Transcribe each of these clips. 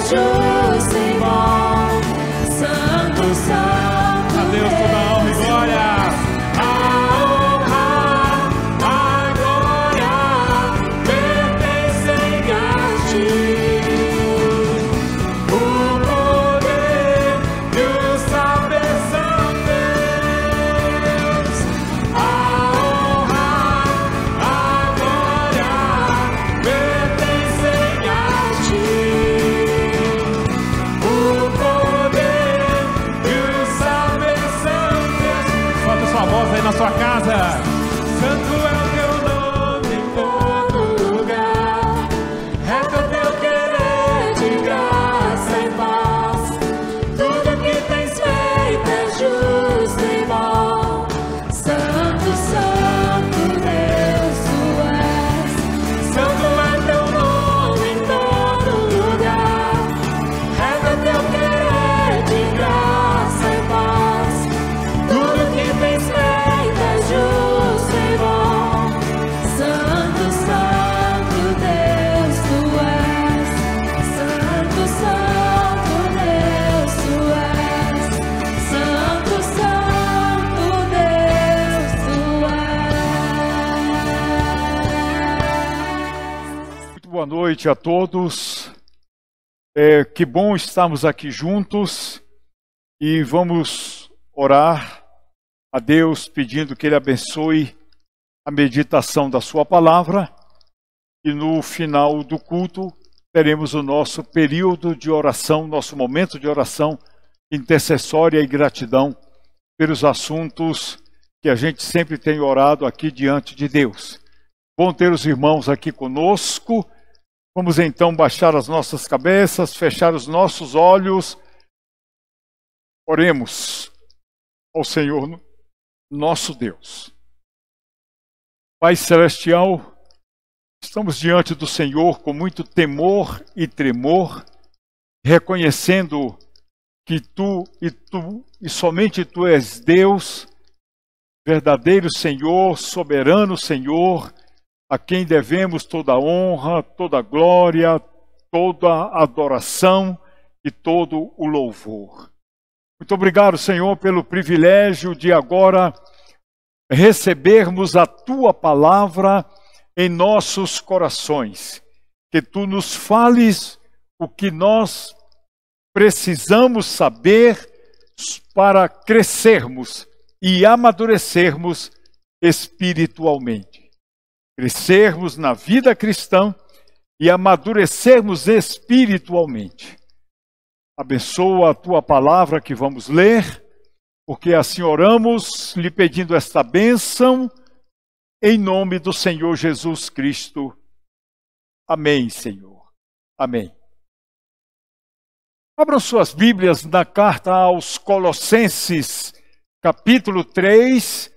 justo e bom. Santo, santo, A Deus toda a honra e glória. a honra, a glória pertencem a ti. O poder e o saber são teus. A honra, a glória pertencem a ti. O poder e o saber são teus. Solta sua voz aí na sua casa. Santo é o teu nome em todo lugar. Reto é o teu querer de graça e paz. Tudo que tens feito é justo e bom. Santo, santo Deus tu és. Santo é teu nome em todo lugar. Reto é o teu querer de graça e paz. Tudo que tens feito é justo e bom. Santo, santo Deus tu és. Santo, santo Deus tu és. Santo, santo Deus tu és. Muito boa noite a todos. Que bom estarmos aqui juntos e vamos orar a Deus pedindo que Ele abençoe a meditação da sua palavra e no final do culto teremos o nosso período de oração, nosso momento de oração intercessória e gratidão pelos assuntos que a gente sempre tem orado aqui diante de Deus. Bom ter os irmãos aqui conosco. Vamos então baixar as nossas cabeças, fechar os nossos olhos. Oremos ao Senhor nosso Deus. Pai Celestial, estamos diante do Senhor com muito temor e tremor, reconhecendo que Tu e somente Tu és Deus, verdadeiro Senhor, soberano Senhor, a quem devemos toda a honra, toda a glória, toda a adoração e todo o louvor. Muito obrigado, Senhor, pelo privilégio de agora recebermos a Tua palavra em nossos corações. Que Tu nos fales o que nós precisamos saber para crescermos e amadurecermos espiritualmente. Crescermos na vida cristã e amadurecermos espiritualmente. Abençoa a Tua palavra que vamos ler, porque assim oramos, lhe pedindo esta bênção, em nome do Senhor Jesus Cristo. Amém, Senhor. Amém. Abram suas Bíblias na carta aos Colossenses, capítulo 3,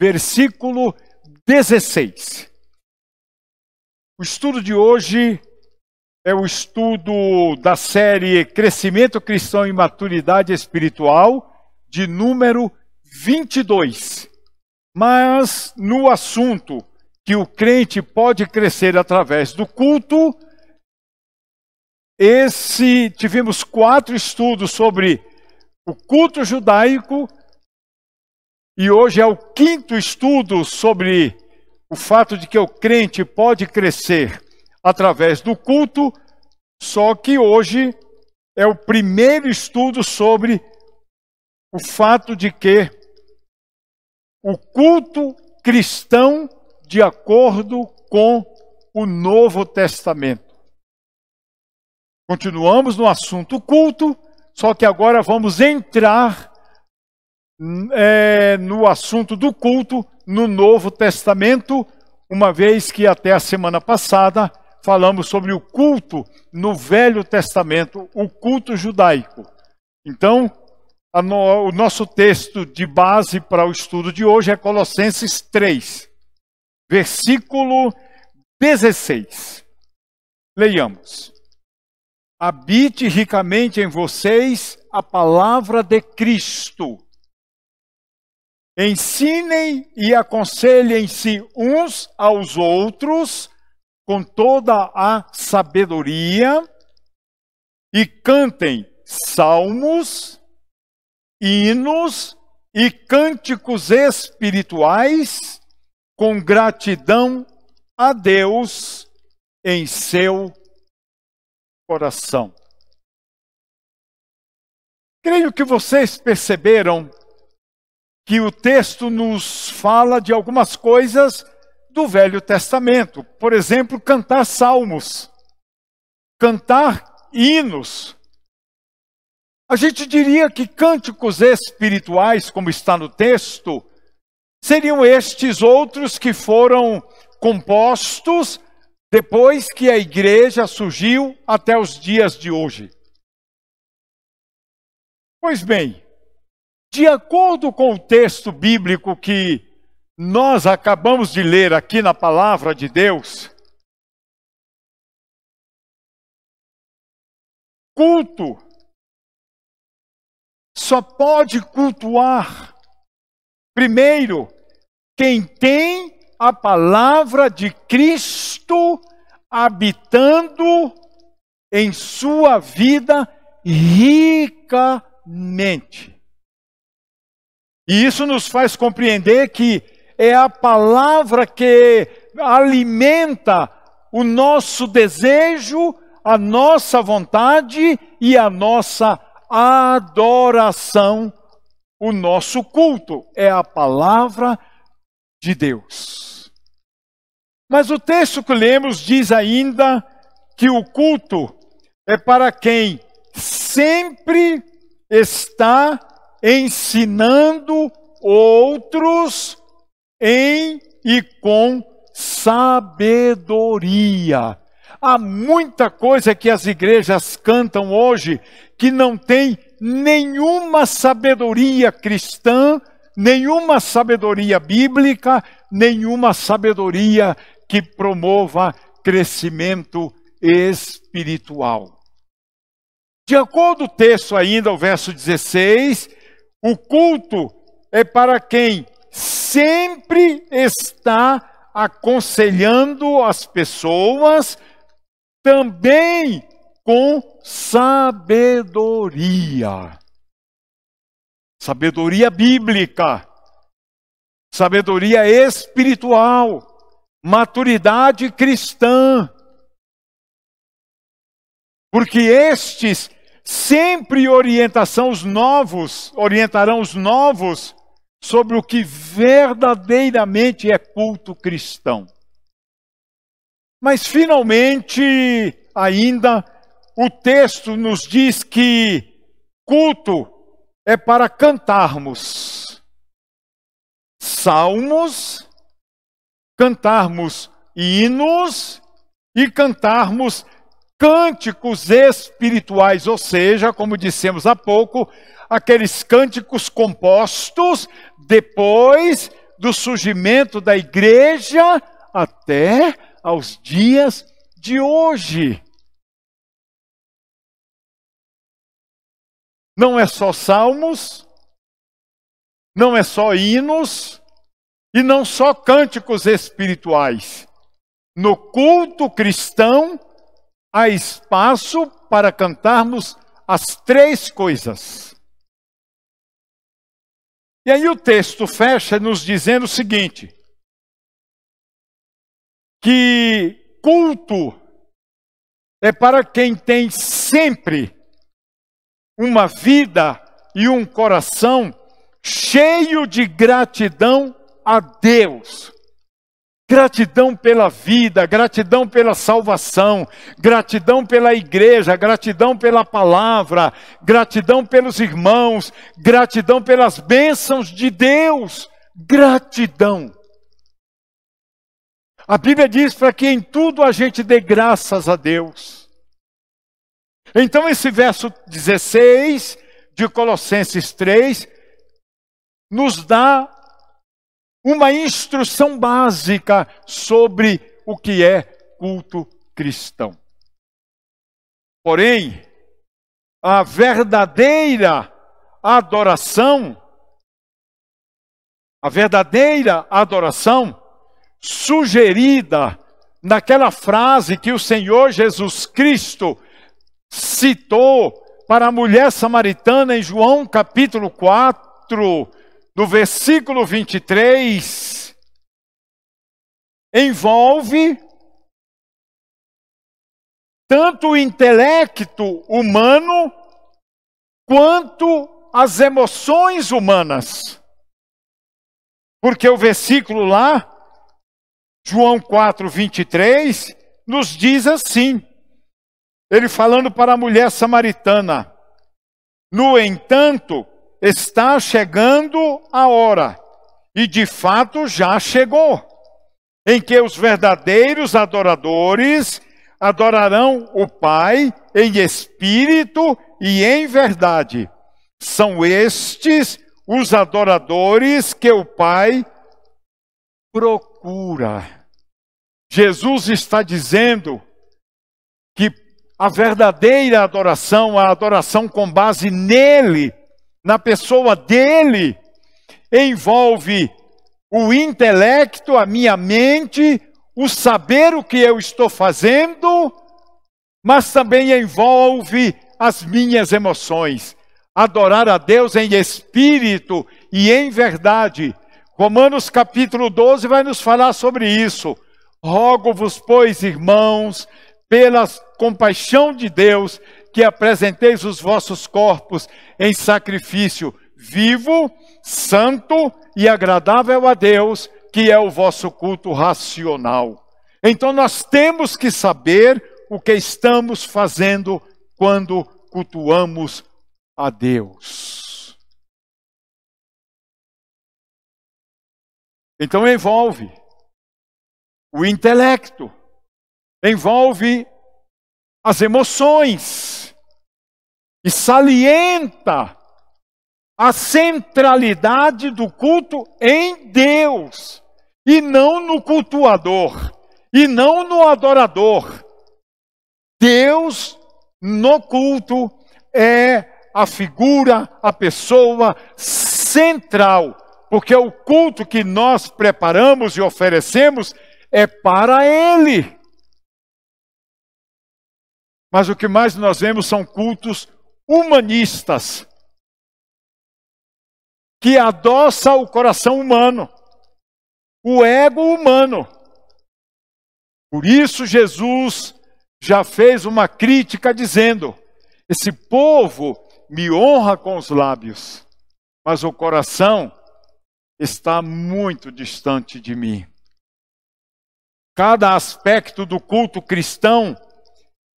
versículo 16. O estudo de hoje é o estudo da série Crescimento Cristão e Maturidade Espiritual, de número 22. Mas no assunto que o crente pode crescer através do culto, tivemos 4 estudos sobre o culto judaico, e hoje é o 5º estudo sobre o fato de que o crente pode crescer através do culto, só que hoje é o primeiro estudo sobre o fato de que o culto cristão de acordo com o Novo Testamento. Continuamos no assunto culto, só que agora vamos entrar no assunto do culto no Novo Testamento, uma vez que até a semana passada falamos sobre o culto no Velho Testamento, o culto judaico. Então, o nosso texto de base para o estudo de hoje é Colossenses 3, versículo 16. Leiamos. Habite ricamente em vocês a palavra de Cristo. Ensinem e aconselhem-se uns aos outros com toda a sabedoria e cantem salmos, hinos e cânticos espirituais com gratidão a Deus em seu coração. Creio que vocês perceberam que o texto nos fala de algumas coisas do Velho Testamento. Por exemplo, cantar salmos, cantar hinos. A gente diria que cânticos espirituais, como está no texto, seriam estes outros que foram compostos depois que a igreja surgiu até os dias de hoje. Pois bem, de acordo com o texto bíblico que nós acabamos de ler aqui na Palavra de Deus, culto só pode cultuar, primeiro, quem tem a palavra de Cristo habitando em sua vida ricamente. E isso nos faz compreender que é a palavra que alimenta o nosso desejo, a nossa vontade e a nossa adoração, o nosso culto. É a palavra de Deus. Mas o texto que lemos diz ainda que o culto é para quem sempre está ensinando outros em e com sabedoria. Há muita coisa que as igrejas cantam hoje que não tem nenhuma sabedoria cristã, nenhuma sabedoria bíblica, nenhuma sabedoria que promova crescimento espiritual. De acordo com o texto ainda, o verso 16, o culto é para quem sempre está aconselhando as pessoas, também com sabedoria. Sabedoria bíblica, sabedoria espiritual, maturidade cristã. Porque estes sempre orientarão os novos sobre o que verdadeiramente é culto cristão. Mas finalmente, ainda, o texto nos diz que culto é para cantarmos salmos, cantarmos hinos e cantarmos cânticos espirituais, ou seja, como dissemos há pouco, aqueles cânticos compostos depois do surgimento da igreja até aos dias de hoje. Não é só salmos, não é só hinos e não só cânticos espirituais. No culto cristão há espaço para cantarmos as três coisas. E aí o texto fecha nos dizendo o seguinte: que culto é para quem tem sempre uma vida e um coração cheio de gratidão a Deus. Gratidão pela vida, gratidão pela salvação, gratidão pela igreja, gratidão pela palavra, gratidão pelos irmãos, gratidão pelas bênçãos de Deus. Gratidão. A Bíblia diz para que em tudo a gente dê graças a Deus. Então esse verso 16 de Colossenses 3 nos dá uma instrução básica sobre o que é culto cristão. Porém, a verdadeira adoração sugerida naquela frase que o Senhor Jesus Cristo citou para a mulher samaritana em João capítulo 4, no versículo 23, envolve tanto o intelecto humano quanto as emoções humanas. Porque o versículo lá, João 4, 23, nos diz assim, ele falando para a mulher samaritana: no entanto, está chegando a hora, e de fato já chegou, em que os verdadeiros adoradores adorarão o Pai em espírito e em verdade. São estes os adoradores que o Pai procura. Jesus está dizendo que a verdadeira adoração, a adoração com base nele, na pessoa dele, envolve o intelecto, a minha mente, o saber o que eu estou fazendo, mas também envolve as minhas emoções. Adorar a Deus em espírito e em verdade. Romanos capítulo 12 vai nos falar sobre isso. Rogo-vos, pois, irmãos, pela compaixão de Deus, que apresenteis os vossos corpos em sacrifício vivo, santo e agradável a Deus, que é o vosso culto racional. Então nós temos que saber o que estamos fazendo quando cultuamos a Deus. Então envolve o intelecto, envolve as emoções e salienta a centralidade do culto em Deus e não no cultuador e não no adorador. Deus no culto é a figura, a pessoa central, porque o culto que nós preparamos e oferecemos é para Ele. Mas o que mais nós vemos são cultos humanistas, que adoça o coração humano, o ego humano. Por isso Jesus já fez uma crítica dizendo: esse povo me honra com os lábios, mas o coração está muito distante de mim. Cada aspecto do culto cristão,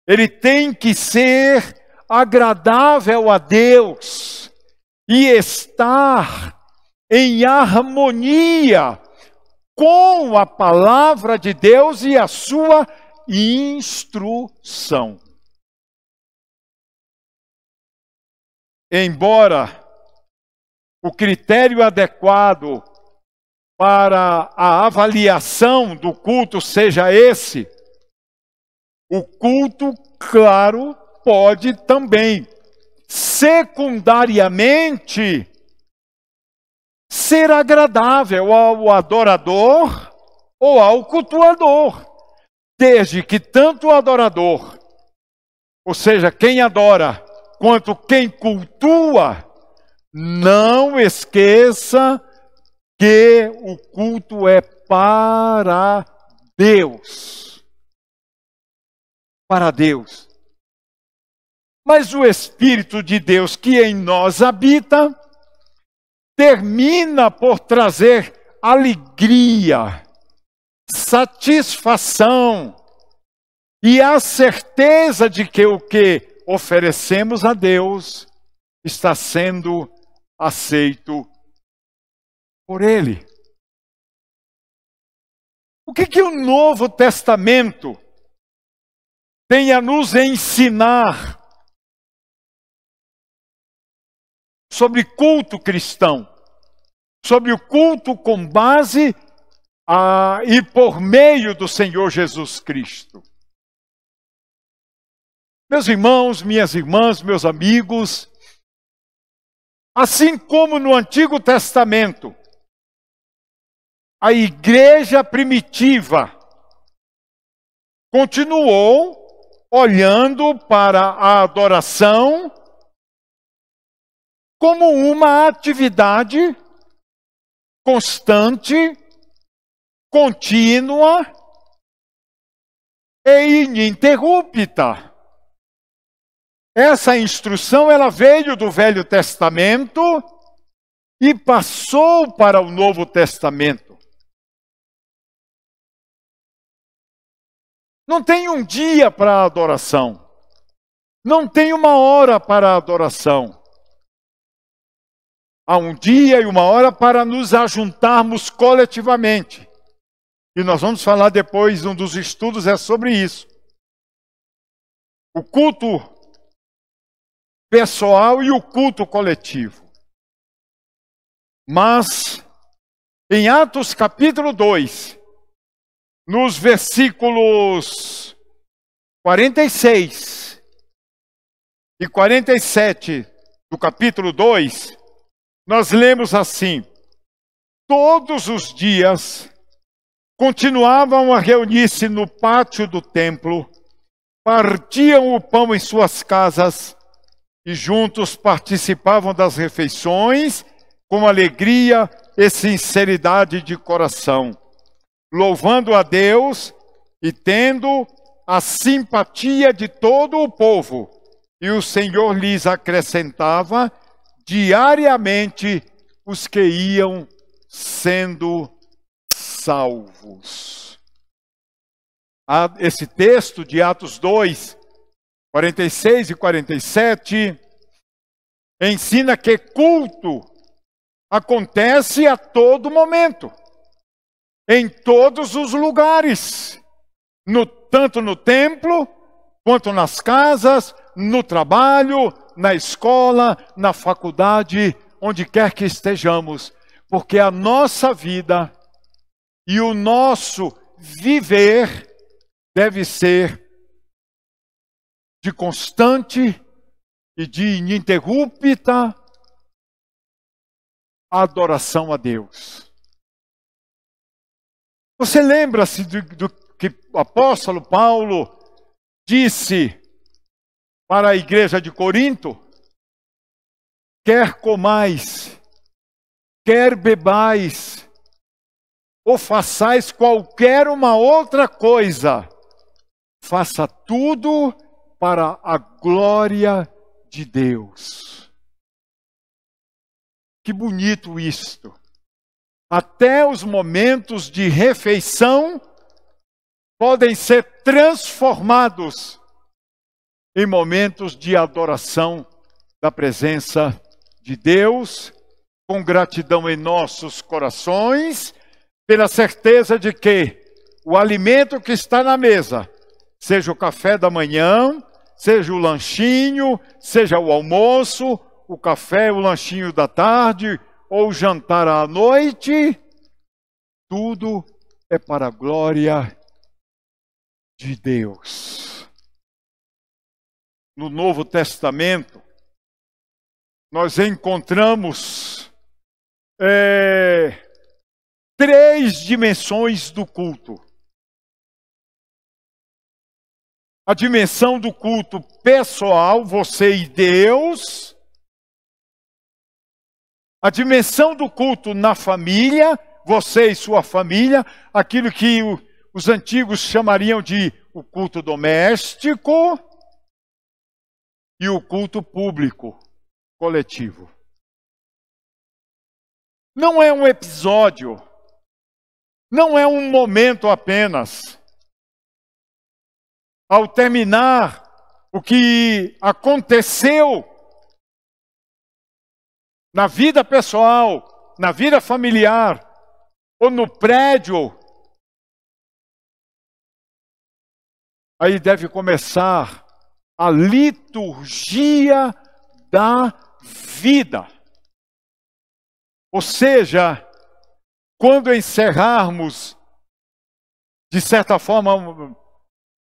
ele tem que ser agradável a Deus e estar em harmonia com a palavra de Deus e a sua instrução. Embora o critério adequado para a avaliação do culto seja esse, o culto, claro, pode também, secundariamente, ser agradável ao adorador ou ao cultuador, desde que tanto o adorador, ou seja, quem adora, quanto quem cultua, não esqueça que o culto é para Deus. Para Deus. Mas o Espírito de Deus que em nós habita, termina por trazer alegria, satisfação e a certeza de que o que oferecemos a Deus está sendo aceito por Ele. O que o Novo Testamento tem a nos ensinar sobre culto cristão, sobre o culto com base e por meio do Senhor Jesus Cristo? Meus irmãos, minhas irmãs, meus amigos, assim como no Antigo Testamento, a igreja primitiva continuou olhando para a adoração como uma atividade constante, contínua e ininterrupta. Essa instrução ela veio do Velho Testamento e passou para o Novo Testamento. Não tem um dia para a adoração. Não tem uma hora para a adoração. Há um dia e uma hora para nos ajuntarmos coletivamente. E nós vamos falar depois, um dos estudos é sobre isso. O culto pessoal e o culto coletivo. Mas, em Atos capítulo 2, nos versículos 46 e 47 do capítulo 2, nós lemos assim: todos os dias continuavam a reunir-se no pátio do templo, partiam o pão em suas casas e juntos participavam das refeições com alegria e sinceridade de coração, louvando a Deus e tendo a simpatia de todo o povo. E o Senhor lhes acrescentava diariamente os que iam sendo salvos. Esse texto de Atos 2, 46 e 47, ensina que culto acontece a todo momento, em todos os lugares, tanto no templo, quanto nas casas, no trabalho, na escola, na faculdade, onde quer que estejamos, porque a nossa vida e o nosso viver deve ser de constante e de ininterrupta adoração a Deus. Você lembra-se do que o apóstolo Paulo disse para a igreja de Corinto? Quer comais, quer bebais, ou façais qualquer uma outra coisa, faça tudo para a glória de Deus. Que bonito isto! Até os momentos de refeição podem ser transformados em momentos de adoração da presença de Deus, com gratidão em nossos corações, pela certeza de que o alimento que está na mesa, seja o café da manhã, seja o lanchinho, seja o almoço, o café, o lanchinho da tarde, ou o jantar à noite, tudo é para a glória de Deus. No Novo Testamento, nós encontramos 3 dimensões do culto. A dimensão do culto pessoal, você e Deus. A dimensão do culto na família, você e sua família. Aquilo que os antigos chamariam de o culto doméstico. E o culto público, coletivo. Não é um episódio. Não é um momento apenas. Ao terminar o que aconteceu na vida pessoal, na vida familiar, ou no prédio, aí deve começar a liturgia da vida. Ou seja, quando encerrarmos, de certa forma,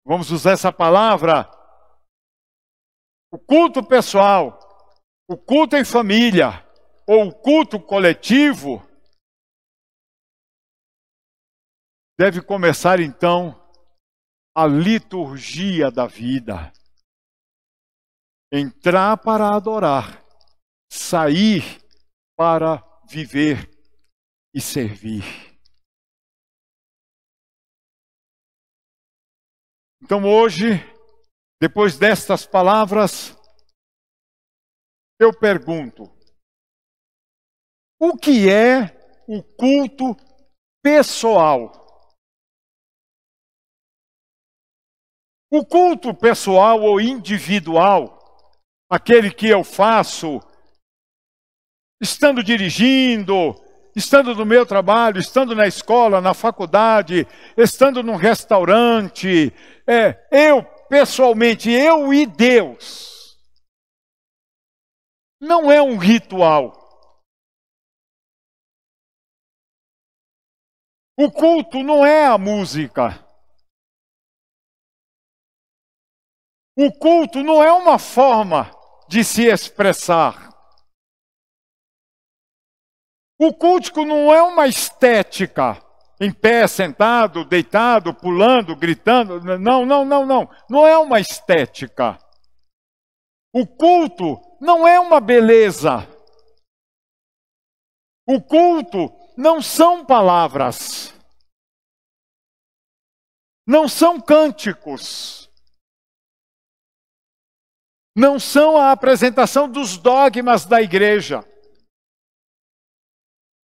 vamos usar essa palavra, o culto pessoal, o culto em família, ou o culto coletivo, deve começar então a liturgia da vida. Entrar para adorar, sair para viver e servir. Então hoje, depois destas palavras, eu pergunto: o que é o culto pessoal? O culto pessoal ou individual, aquele que eu faço estando dirigindo, estando no meu trabalho, estando na escola, na faculdade, estando num restaurante, eu pessoalmente, eu e Deus. Não é um ritual. O culto não é a música. O culto não é uma forma de se expressar. O culto não é uma estética, em pé, sentado, deitado, pulando, gritando. Não. Não é uma estética. O culto não é uma beleza. O culto não são palavras. Não são cânticos. Não são a apresentação dos dogmas da igreja.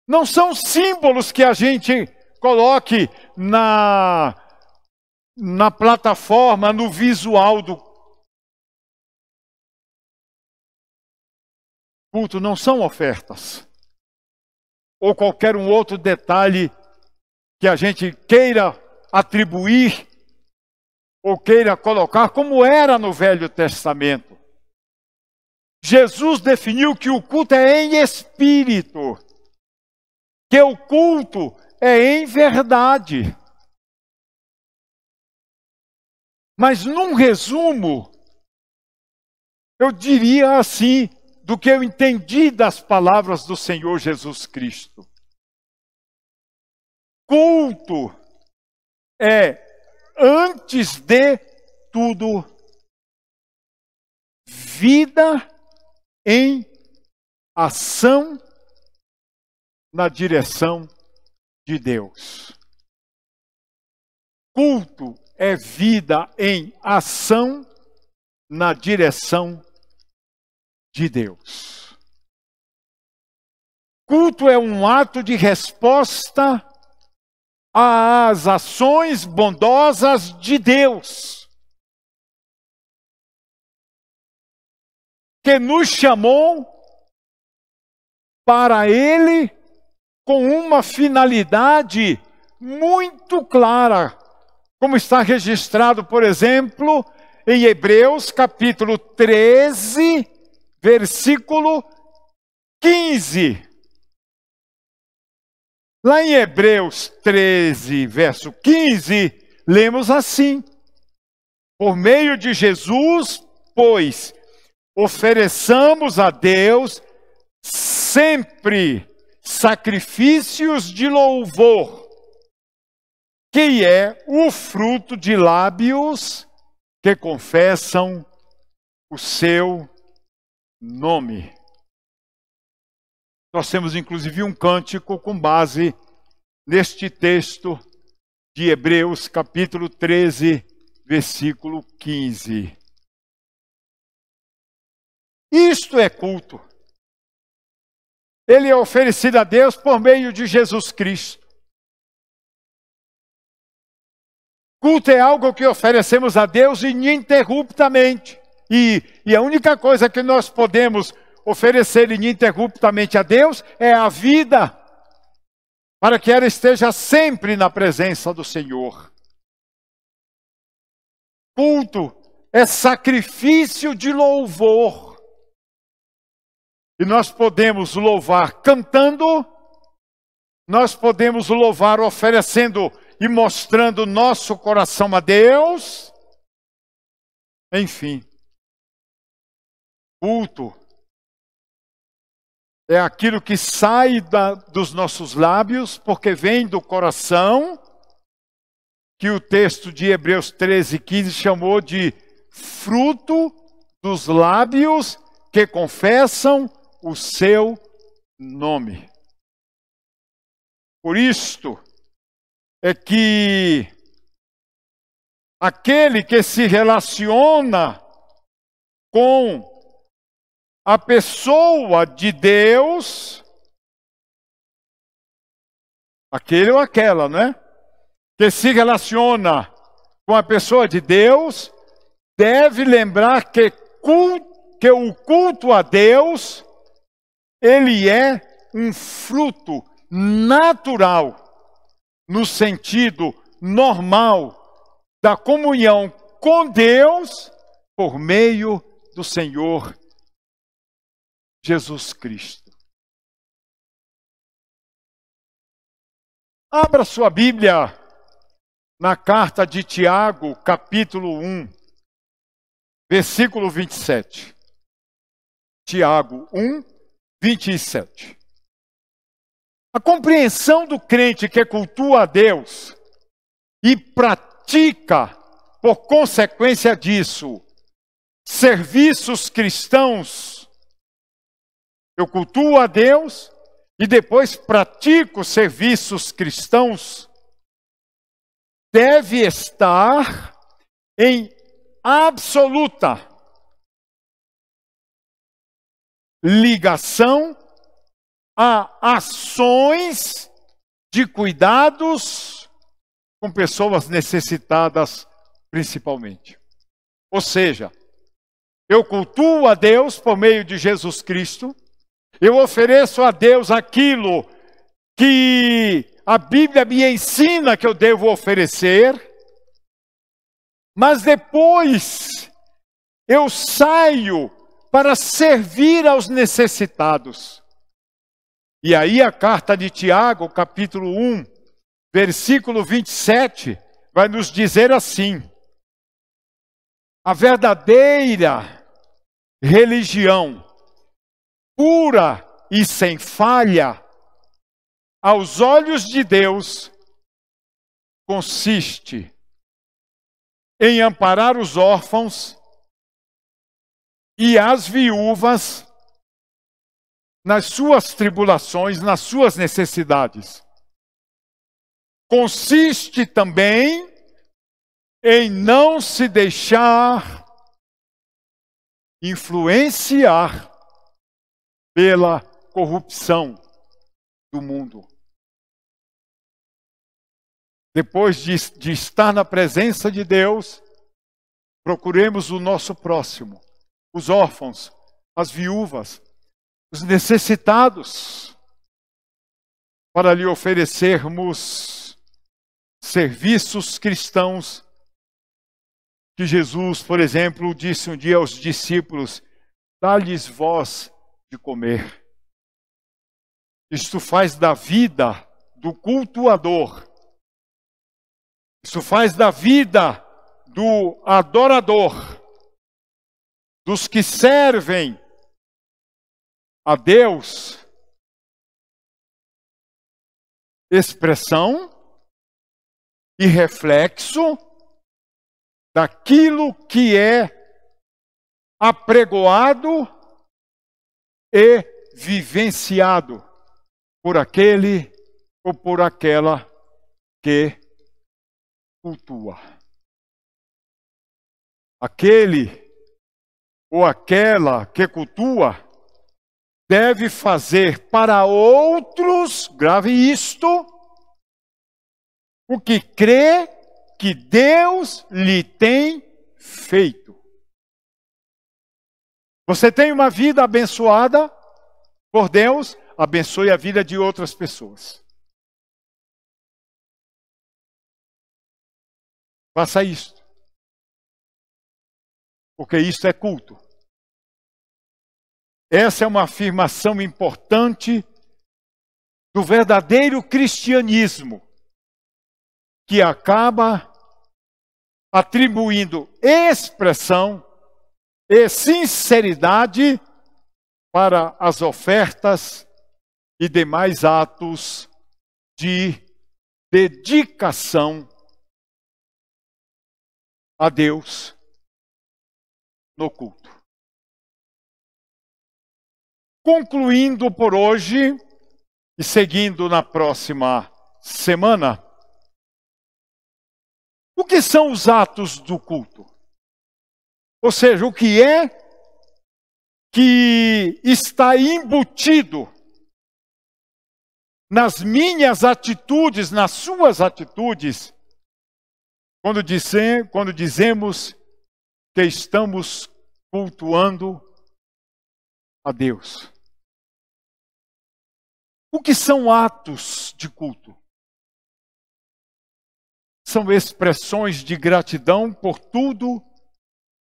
Não são símbolos que a gente coloque na plataforma, no visual do culto. Não são ofertas. Ou qualquer um outro detalhe que a gente queira atribuir ou queira colocar, como era no Velho Testamento. Jesus definiu que o culto é em espírito, que o culto é em verdade. Mas num resumo, eu diria assim, do que eu entendi das palavras do Senhor Jesus Cristo. Culto é, antes de tudo, vida em ação na direção de Deus. Culto é vida em ação na direção de Deus. Culto é um ato de resposta às ações bondosas de Deus, que nos chamou para Ele com uma finalidade muito clara, como está registrado, por exemplo, em Hebreus capítulo 13, versículo 15. Lá em Hebreus 13, verso 15, lemos assim: por meio de Jesus, pois, ofereçamos a Deus sempre sacrifícios de louvor, que é o fruto de lábios que confessam o seu nome. Nós temos inclusive um cântico com base neste texto de Hebreus capítulo 13, versículo 15. Isto é culto. Ele é oferecido a Deus por meio de Jesus Cristo. Culto é algo que oferecemos a Deus ininterruptamente. E a única coisa que nós podemos oferecer ininterruptamente a Deus é a vida, para que ela esteja sempre na presença do Senhor. Culto é sacrifício de louvor. E nós podemos louvar cantando, nós podemos louvar oferecendo e mostrando nosso coração a Deus. Enfim, culto é aquilo que sai dos nossos lábios, porque vem do coração, que o texto de Hebreus 13:15 chamou de fruto dos lábios que confessam o seu nome. Por isto é que aquele que se relaciona com a pessoa de Deus, aquele ou aquela, não é? Que se relaciona com a pessoa de Deus, deve lembrar que o culto a Deus, ele é um fruto natural, no sentido normal da comunhão com Deus, por meio do Senhor Jesus Cristo. Abra sua Bíblia na carta de Tiago, capítulo 1, versículo 27. Tiago 1, 27. A compreensão do crente que cultua a Deus e pratica, por consequência disso, serviços cristãos. Eu cultuo a Deus e depois pratico serviços cristãos. Deve estar em absoluta ligação a ações de cuidados com pessoas necessitadas principalmente. Ou seja, eu cultuo a Deus por meio de Jesus Cristo, eu ofereço a Deus aquilo que a Bíblia me ensina que eu devo oferecer, mas depois eu saio para servir aos necessitados. E aí a carta de Tiago, capítulo 1, versículo 27, vai nos dizer assim: a verdadeira religião, pura e sem falha, aos olhos de Deus, consiste em amparar os órfãos e as viúvas nas suas tribulações, nas suas necessidades. Consiste também em não se deixar influenciar pela corrupção do mundo. Depois de estar na presença de Deus, procuremos o nosso próximo, os órfãos, as viúvas, os necessitados, para lhe oferecermos serviços cristãos que Jesus, por exemplo, disse um dia aos discípulos: dá-lhes vós de comer. Isto faz da vida do cultuador, isso faz da vida do adorador, dos que servem a Deus, expressão e reflexo daquilo que é apregoado e vivenciado por aquele ou por aquela que cultua. Aquele ou aquela que cultua deve fazer para outros, grave isto, o que crê que Deus lhe tem feito. Você tem uma vida abençoada por Deus, abençoe a vida de outras pessoas. Faça isso. Porque isso é culto. Essa é uma afirmação importante do verdadeiro cristianismo, que acaba atribuindo expressão e sinceridade para as ofertas e demais atos de dedicação a Deus no culto. Concluindo por hoje e seguindo na próxima semana, o que são os atos do culto? Ou seja, o que é que está embutido nas minhas atitudes, nas suas atitudes, quando dizemos que estamos cultuando a Deus. O que são atos de culto? São expressões de gratidão por tudo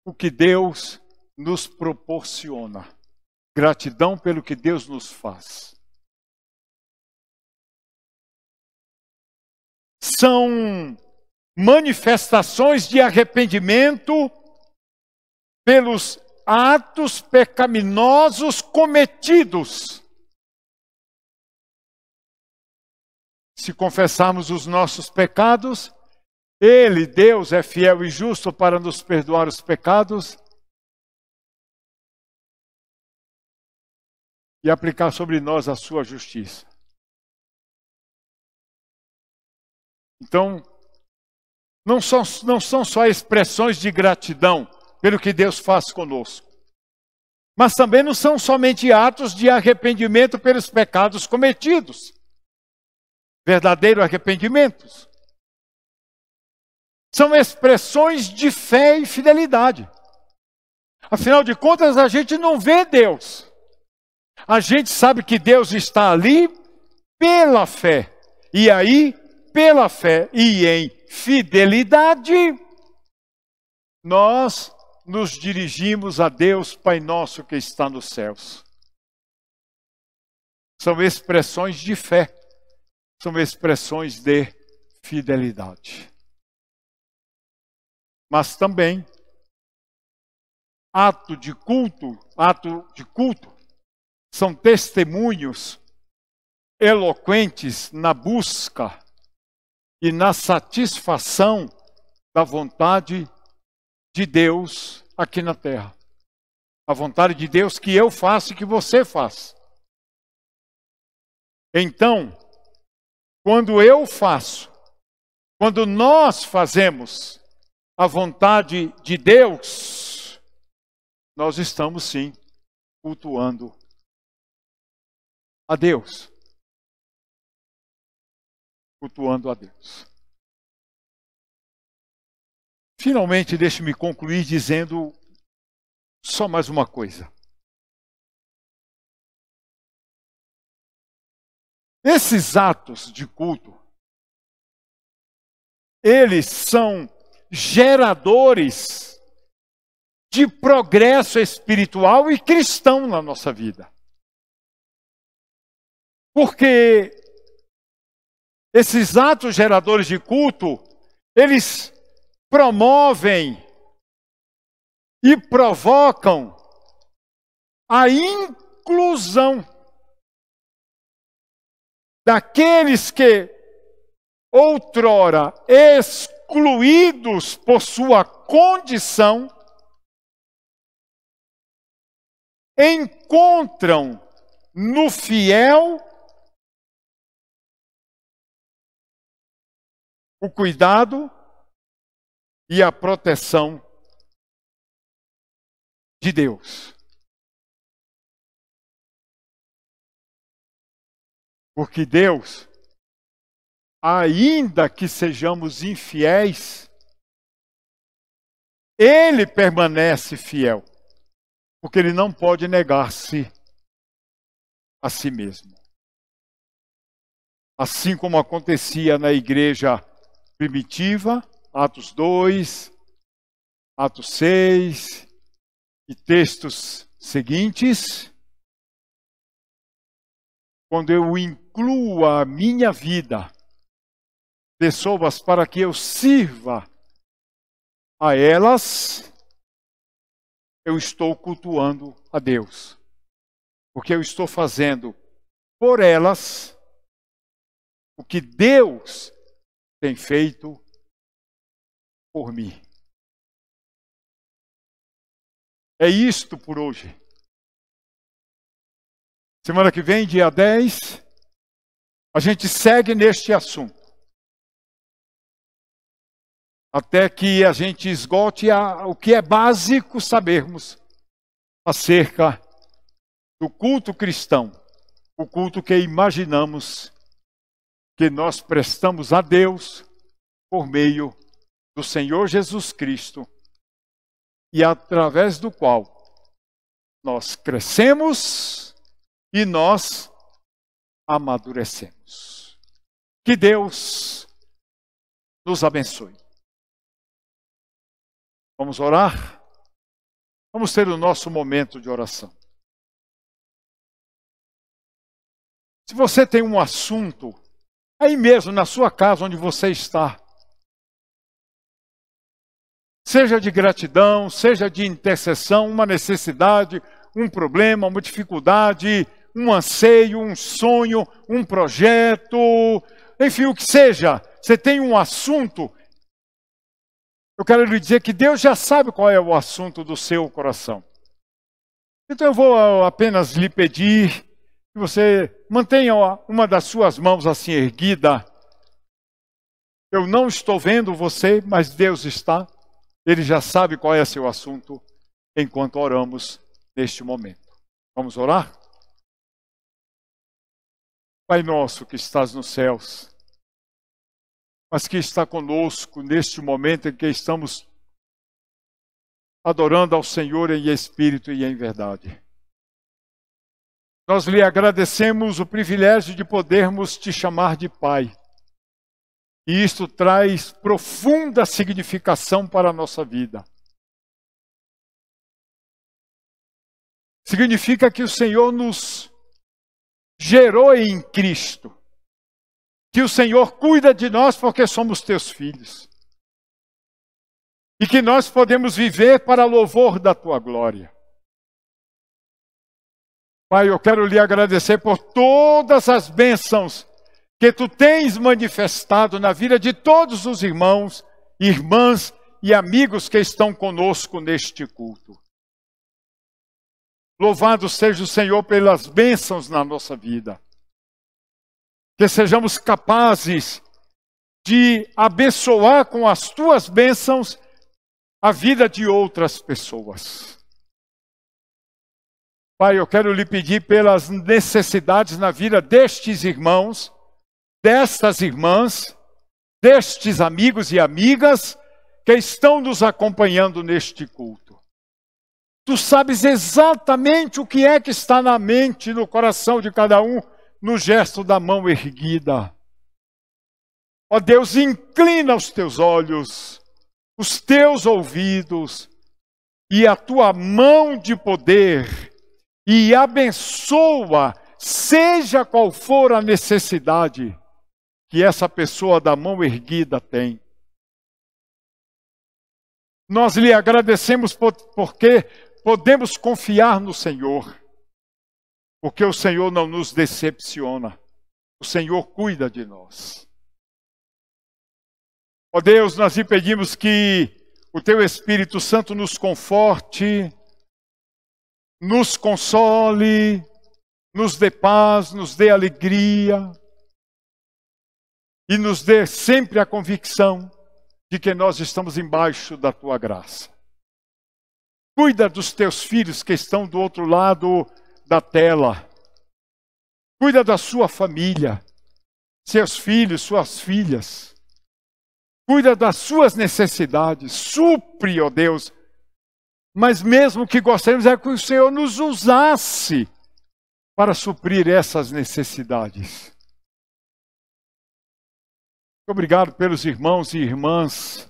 o que Deus nos proporciona. Gratidão pelo que Deus nos faz. São manifestações de arrependimento pelos atos pecaminosos cometidos. Se confessarmos os nossos pecados, Ele, Deus, é fiel e justo para nos perdoar os pecados e aplicar sobre nós a sua justiça. Então, não são só expressões de gratidão pelo que Deus faz conosco, mas também não são somente atos de arrependimento pelos pecados cometidos. Verdadeiro arrependimento. São expressões de fé e fidelidade. Afinal de contas, a gente não vê Deus. A gente sabe que Deus está ali pela fé. E aí, pela fé e em fidelidade, nós nos dirigimos a Deus, Pai nosso que está nos céus. São expressões de fé. São expressões de fidelidade. Mas também, ato de culto, são testemunhos eloquentes na busca e na satisfação da vontade de Deus aqui na terra. A vontade de Deus que eu faço e que você faz. Então, quando eu faço, quando nós fazemos a vontade de Deus, nós estamos sim cultuando a Deus. Cultuando a Deus. Finalmente, deixe-me concluir dizendo só mais uma coisa. Esses atos de culto, eles são geradores de progresso espiritual e cristão na nossa vida. Porque esses atos geradores de culto, eles promovem e provocam a inclusão daqueles que outrora excluídos por sua condição, encontram no fiel o cuidado e a proteção de Deus. Porque Deus, ainda que sejamos infiéis, Ele permanece fiel, porque Ele não pode negar-se a si mesmo. Assim como acontecia na igreja primitiva, Atos 2, Atos 6 e textos seguintes, quando eu incluo a minha vida, pessoas para que eu sirva a elas, eu estou cultuando a Deus. Porque eu estou fazendo por elas o que Deus tem feito por mim. É isto por hoje. Semana que vem, dia 10, a gente segue neste assunto. Até que a gente esgote o que é básico sabermos acerca do culto cristão. O culto que imaginamos que nós prestamos a Deus por meio do Senhor Jesus Cristo e através do qual nós crescemos e nós amadurecemos. Que Deus nos abençoe. Vamos orar? Vamos ter o nosso momento de oração. Se você tem um assunto, aí mesmo na sua casa onde você está, seja de gratidão, seja de intercessão, uma necessidade, um problema, uma dificuldade, um anseio, um sonho, um projeto, enfim, o que seja, você tem um assunto, eu quero lhe dizer que Deus já sabe qual é o assunto do seu coração. Então eu vou apenas lhe pedir que você mantenha uma das suas mãos assim erguida. Eu não estou vendo você, mas Deus está. Ele já sabe qual é seu assunto enquanto oramos neste momento. Vamos orar? Pai nosso que estás nos céus, mas que está conosco neste momento em que estamos adorando ao Senhor em espírito e em verdade. Nós lhe agradecemos o privilégio de podermos te chamar de Pai. E isto traz profunda significação para a nossa vida. Significa que o Senhor nos gerou em Cristo. Que o Senhor cuida de nós porque somos teus filhos. E que nós podemos viver para louvor da tua glória. Pai, eu quero lhe agradecer por todas as bênçãos que tu tens manifestado na vida de todos os irmãos, irmãs e amigos que estão conosco neste culto. Louvado seja o Senhor pelas bênçãos na nossa vida. Que sejamos capazes de abençoar com as tuas bênçãos a vida de outras pessoas. Pai, eu quero lhe pedir pelas necessidades na vida destes irmãos, destas irmãs, destes amigos e amigas que estão nos acompanhando neste culto. Tu sabes exatamente o que é que está na mente, no coração de cada um, no gesto da mão erguida. Ó Deus, inclina os teus olhos, os teus ouvidos e a tua mão de poder e abençoa, seja qual for a necessidade que essa pessoa da mão erguida tem. Nós lhe agradecemos porque podemos confiar no Senhor, porque o Senhor não nos decepciona, o Senhor cuida de nós. Ó Deus, nós lhe pedimos que o teu Espírito Santo nos conforte, nos console, nos dê paz, nos dê alegria e nos dê sempre a convicção de que nós estamos embaixo da tua graça. Cuida dos teus filhos que estão do outro lado da tela. Cuida da sua família, seus filhos, suas filhas. Cuida das suas necessidades. Supre, ó Deus. Mas mesmo que gostaríamos é que o Senhor nos usasse para suprir essas necessidades. Obrigado pelos irmãos e irmãs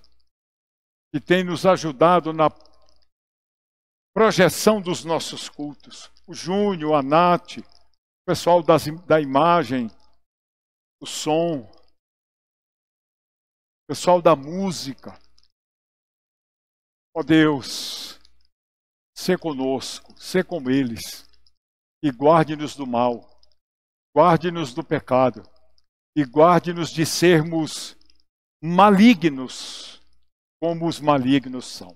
que têm nos ajudado na projeção dos nossos cultos. O Júnior, a Nath, o pessoal da imagem, o som, o pessoal da música. Ó Deus, sê conosco, sê com eles e guarde-nos do mal, guarde-nos do pecado e guarde-nos de sermos malignos como os malignos são.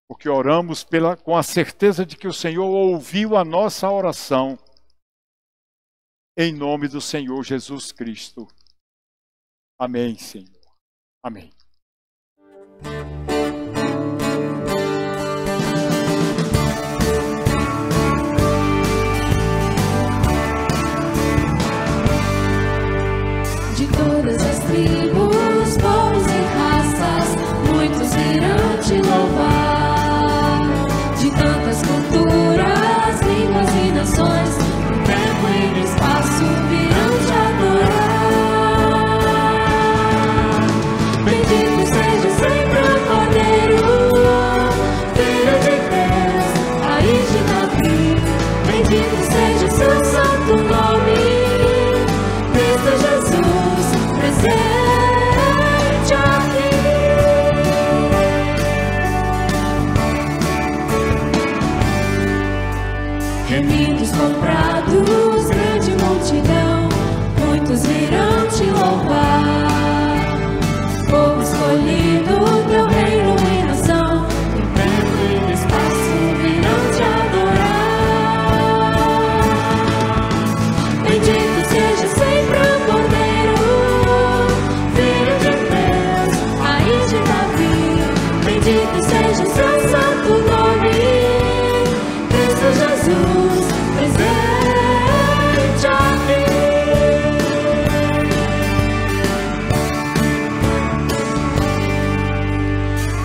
porque oramos com a certeza de que o Senhor ouviu a nossa oração, em nome do Senhor Jesus Cristo. Amém, Senhor. Amém. De todas as tribos, povos e raças, muitos irão te louvar. De tantas culturas, línguas e nações, no tempo e no espaço virão te adorar. Bendito seja sempre o Cordeiro, Filho de Deus, raiz de Davi. Bendito seja seu santo nome, Cristo Jesus, presente aqui. Remidos comprados, grande multidão, muitos irão te louvar. Povo escolhido, teu reino e nação, no tempo e no espaço virão te adorar. Bendito seja sempre o Cordeiro, Filho de Deus, raiz de Davi. Bendito seja seu santo nome, Cristo Jesus, presente aqui.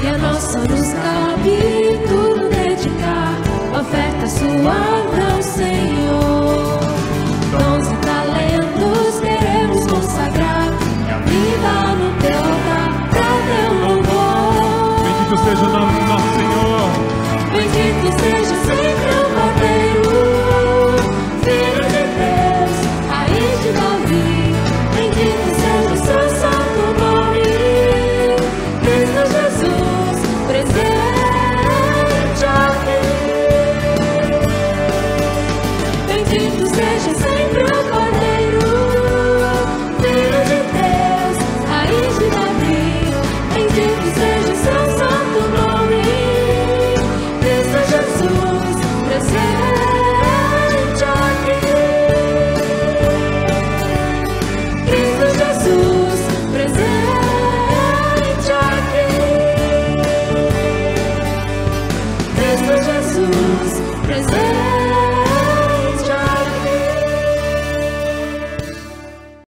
E a nós só nos cabe tudo dedicar, oferta sua ao Senhor. Dons e talentos queremos consagrar, e a vida no teu altar pra teu louvor. Bendito seja o nome do nosso Senhor. Bendito seja o Senhor.